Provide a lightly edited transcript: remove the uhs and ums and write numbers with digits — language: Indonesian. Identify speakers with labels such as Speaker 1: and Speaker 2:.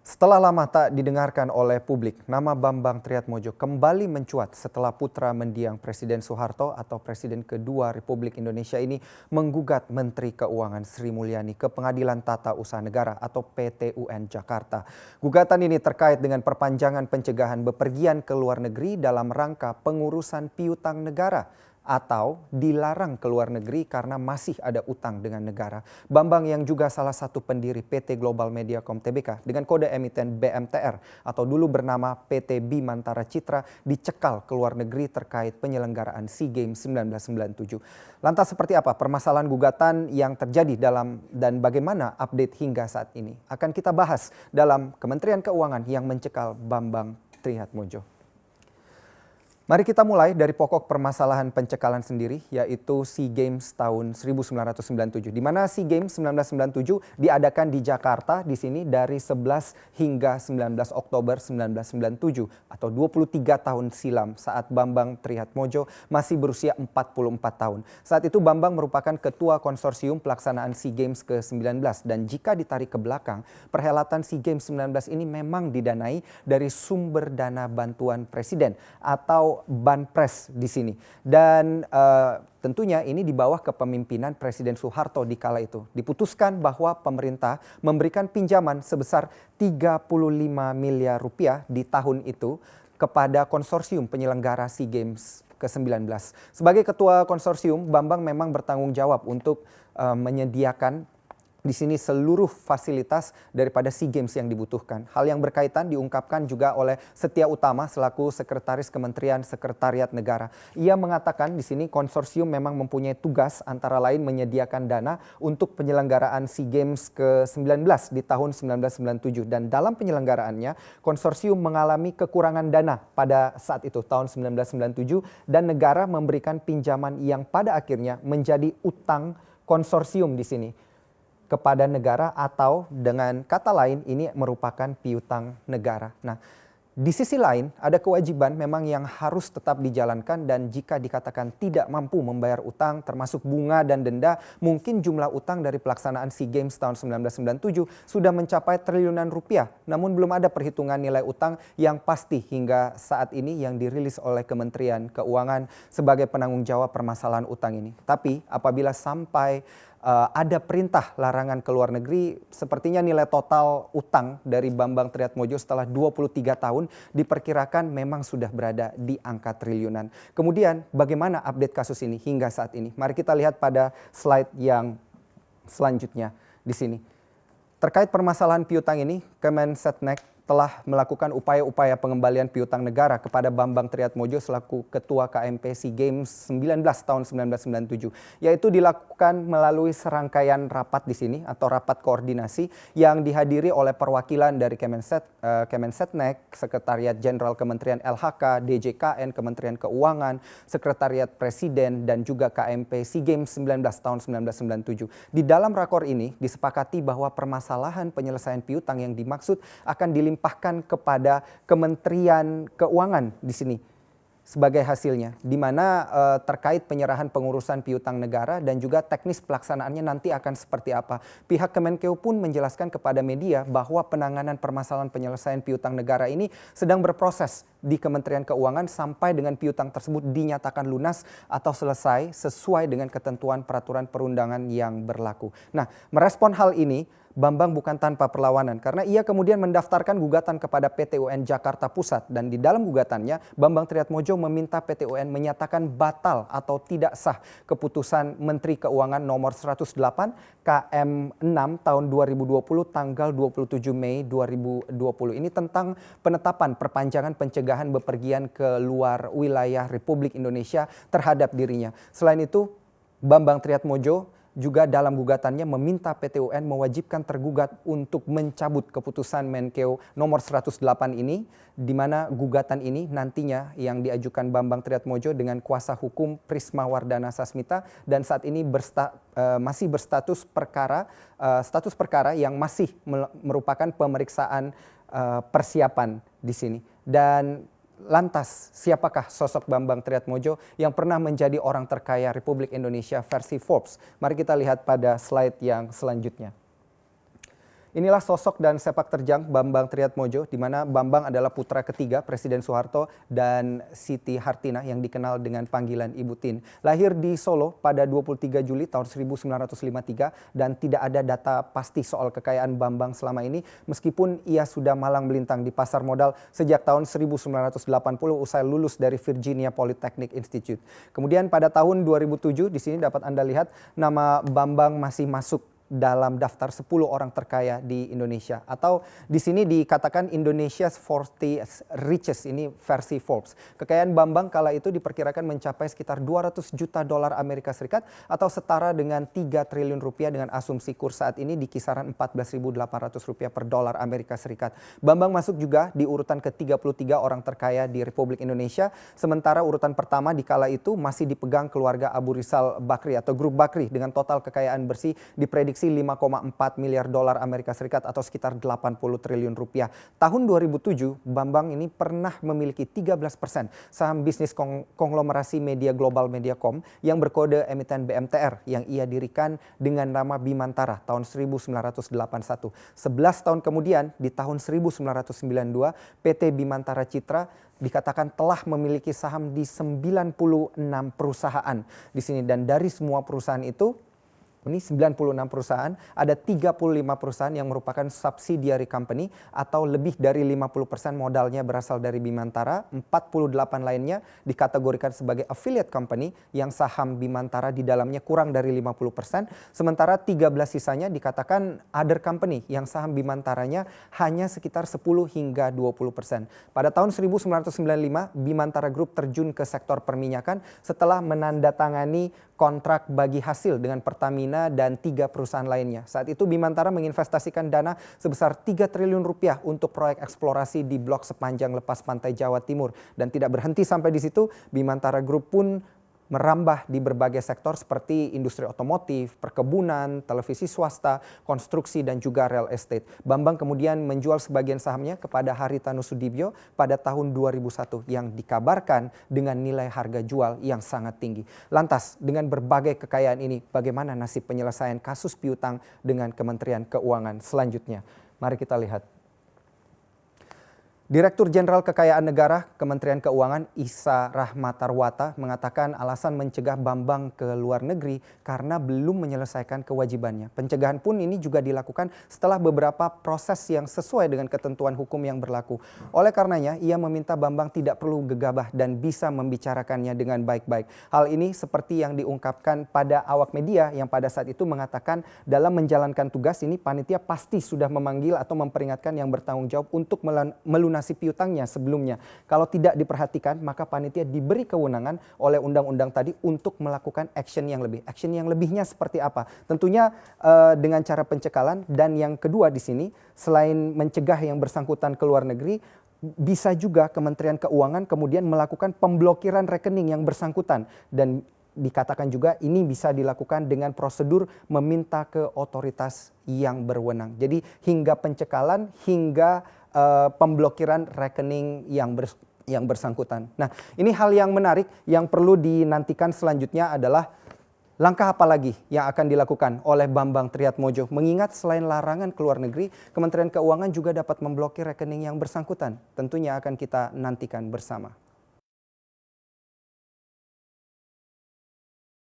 Speaker 1: Setelah lama tak didengarkan oleh publik, nama Bambang Triatmojo kembali mencuat setelah putra mendiang Presiden Soeharto atau Presiden kedua Republik Indonesia ini menggugat Menteri Keuangan Sri Mulyani ke Pengadilan Tata Usaha Negara atau PT UN Jakarta. Gugatan ini terkait dengan perpanjangan pencegahan bepergian ke luar negeri dalam rangka pengurusan piutang negara atau dilarang ke luar negeri karena masih ada utang dengan negara. Bambang yang juga salah satu pendiri PT Global Mediacom Tbk dengan kode emiten BMTR atau dulu bernama PT Bimantara Citra dicekal ke luar negeri terkait penyelenggaraan SEA Games 1997. Lantas seperti apa permasalahan gugatan yang terjadi dan bagaimana update hingga saat ini? Akan kita bahas dalam Kementerian Keuangan yang mencekal Bambang Triatmojo. Mari kita mulai dari pokok permasalahan pencekalan sendiri, yaitu SEA Games tahun 1997. Di mana SEA Games 1997 diadakan di Jakarta di sini dari 11 hingga 19 Oktober 1997 atau 23 tahun silam saat Bambang Triatmojo masih berusia 44 tahun. Saat itu Bambang merupakan ketua konsorsium pelaksanaan SEA Games ke-19 dan jika ditarik ke belakang, perhelatan SEA Games 19 ini memang didanai dari sumber dana bantuan presiden atau Banpres di sini. Dan tentunya ini di bawah kepemimpinan Presiden Soeharto di kala itu. Diputuskan bahwa pemerintah memberikan pinjaman sebesar 35 miliar rupiah di tahun itu kepada konsorsium penyelenggara SEA Games ke-19. Sebagai ketua konsorsium, Bambang memang bertanggung jawab untuk menyediakan di sini seluruh fasilitas daripada SEA Games yang dibutuhkan. Hal yang berkaitan diungkapkan juga oleh Setia Utama selaku Sekretaris Kementerian Sekretariat Negara. Ia mengatakan di sini konsorsium memang mempunyai tugas antara lain menyediakan dana untuk penyelenggaraan SEA Games ke-19 di tahun 1997 dan dalam penyelenggaraannya konsorsium mengalami kekurangan dana pada saat itu tahun 1997 dan negara memberikan pinjaman yang pada akhirnya menjadi utang konsorsium di sini kepada negara atau dengan kata lain ini merupakan piutang negara. Nah, di sisi lain ada kewajiban memang yang harus tetap dijalankan dan jika dikatakan tidak mampu membayar utang termasuk bunga dan denda, mungkin jumlah utang dari pelaksanaan SEA Games tahun 1997 sudah mencapai triliunan rupiah. Namun belum ada perhitungan nilai utang yang pasti hingga saat ini yang dirilis oleh Kementerian Keuangan sebagai penanggung jawab permasalahan utang ini. Tapi apabila sampai ada perintah larangan ke luar negeri, sepertinya nilai total utang dari Bambang Triatmojo setelah 23 tahun diperkirakan memang sudah berada di angka triliunan. Kemudian bagaimana update kasus ini hingga saat ini? Mari kita lihat pada slide yang selanjutnya di sini. Terkait permasalahan piutang ini, Kemensetnek telah melakukan upaya-upaya pengembalian piutang negara kepada Bambang Triatmojo selaku Ketua KMP SEA Games 19 tahun 1997, yaitu dilakukan melalui serangkaian rapat di sini atau rapat koordinasi yang dihadiri oleh perwakilan dari Kemensetnek, Sekretariat Jenderal Kementerian LHK, DJKN, Kementerian Keuangan, Sekretariat Presiden dan juga KMP SEA Games 19 tahun 1997. Di dalam rakor ini disepakati bahwa permasalahan penyelesaian piutang yang dimaksud akan dilimpahkan kepada Kementerian Keuangan di sini sebagai hasilnya, di mana terkait penyerahan pengurusan piutang negara dan juga teknis pelaksanaannya nanti akan seperti apa. Pihak Kemenkeu pun menjelaskan kepada media bahwa penanganan permasalahan penyelesaian piutang negara ini sedang berproses di Kementerian Keuangan sampai dengan piutang tersebut dinyatakan lunas atau selesai sesuai dengan ketentuan peraturan perundangan yang berlaku. Nah, merespon hal ini, Bambang bukan tanpa perlawanan karena ia kemudian mendaftarkan gugatan kepada PT UN Jakarta Pusat dan di dalam gugatannya Bambang Triatmojo meminta PT UN menyatakan batal atau tidak sah keputusan Menteri Keuangan nomor 108 KM 6 tahun 2020 tanggal 27 Mei 2020 ini tentang penetapan perpanjangan pencegahan bepergian ke luar wilayah Republik Indonesia terhadap dirinya. Selain itu, Bambang Triatmojo juga dalam gugatannya meminta PT UN mewajibkan tergugat untuk mencabut keputusan Menkeu nomor 108 ini, di mana gugatan ini nantinya yang diajukan Bambang Triatmojo dengan kuasa hukum Prisma Wardana Sasmita dan saat ini masih berstatus status perkara yang masih merupakan pemeriksaan persiapan di sini. Dan lantas, siapakah sosok Bambang Triatmojo yang pernah menjadi orang terkaya Republik Indonesia versi Forbes? Mari kita lihat pada slide yang selanjutnya. Inilah sosok dan sepak terjang Bambang Triatmojo, di mana Bambang adalah putra ketiga Presiden Soeharto dan Siti Hartinah yang dikenal dengan panggilan Ibu Tin. Lahir di Solo pada 23 Juli tahun 1953 dan tidak ada data pasti soal kekayaan Bambang selama ini, meskipun ia sudah malang melintang di pasar modal sejak tahun 1980 usai lulus dari Virginia Polytechnic Institute. Kemudian pada tahun 2007 di sini dapat Anda lihat nama Bambang masih masuk dalam daftar 10 orang terkaya di Indonesia, atau di sini dikatakan Indonesia's 40 richest, ini versi Forbes. Kekayaan Bambang kala itu diperkirakan mencapai sekitar 200 juta dolar Amerika Serikat atau setara dengan 3 triliun rupiah dengan asumsi kurs saat ini di kisaran 14.800 rupiah per dolar Amerika Serikat. Bambang masuk juga di urutan ke-33 orang terkaya di Republik Indonesia, sementara urutan pertama di kala itu masih dipegang keluarga Abu Rizal Bakri atau Grup Bakri dengan total kekayaan bersih diprediksi 5,4 miliar dolar Amerika Serikat atau sekitar 80 triliun rupiah. Tahun 2007, Bambang ini pernah memiliki 13% saham bisnis konglomerasi media global Mediacom yang berkode emiten BMTR yang ia dirikan dengan nama Bimantara tahun 1981. 11 tahun kemudian, di tahun 1992, PT Bimantara Citra dikatakan telah memiliki saham di 96 perusahaan di sini, dan dari semua perusahaan itu, ini 96 perusahaan, ada 35 perusahaan yang merupakan subsidiary company atau lebih dari 50% modalnya berasal dari Bimantara, 48 lainnya dikategorikan sebagai affiliate company yang saham Bimantara di dalamnya kurang dari 50%, sementara 13 sisanya dikatakan other company yang saham Bimantaranya hanya sekitar 10 hingga 20%. Pada tahun 1995, Bimantara Group terjun ke sektor perminyakan setelah menandatangani kontrak bagi hasil dengan Pertamina dan 3 perusahaan lainnya. Saat itu Bimantara menginvestasikan dana sebesar 3 triliun rupiah untuk proyek eksplorasi di blok sepanjang lepas pantai Jawa Timur. Dan tidak berhenti sampai di situ, Bimantara Group pun merambah di berbagai sektor seperti industri otomotif, perkebunan, televisi swasta, konstruksi, dan juga real estate. Bambang kemudian menjual sebagian sahamnya kepada Haritanu Sudibyo pada tahun 2001 yang dikabarkan dengan nilai harga jual yang sangat tinggi. Lantas, dengan berbagai kekayaan ini, bagaimana nasib penyelesaian kasus piutang dengan Kementerian Keuangan selanjutnya? Mari kita lihat. Direktur Jenderal Kekayaan Negara Kementerian Keuangan Isa Rahmatarwata mengatakan alasan mencegah Bambang ke luar negeri karena belum menyelesaikan kewajibannya. Pencegahan pun ini juga dilakukan setelah beberapa proses yang sesuai dengan ketentuan hukum yang berlaku. Oleh karenanya, ia meminta Bambang tidak perlu gegabah dan bisa membicarakannya dengan baik-baik. Hal ini seperti yang diungkapkan pada awak media yang pada saat itu mengatakan dalam menjalankan tugas ini panitia pasti sudah memanggil atau memperingatkan yang bertanggung jawab untuk melunasi piutangnya sebelumnya. Kalau tidak diperhatikan, maka panitia diberi kewenangan oleh undang-undang tadi untuk melakukan action yang lebih. Action yang lebihnya seperti apa? Tentunya dengan cara pencekalan, dan yang kedua di sini selain mencegah yang bersangkutan ke luar negeri, bisa juga Kementerian Keuangan kemudian melakukan pemblokiran rekening yang bersangkutan, dan dikatakan juga ini bisa dilakukan dengan prosedur meminta ke otoritas yang berwenang. Jadi hingga pencekalan, hingga pemblokiran rekening yang bersangkutan. Nah, ini hal yang menarik yang perlu dinantikan selanjutnya adalah langkah apa lagi yang akan dilakukan oleh Bambang Triatmojo, mengingat selain larangan ke luar negeri, Kementerian Keuangan juga dapat memblokir rekening yang bersangkutan. Tentunya akan kita nantikan bersama.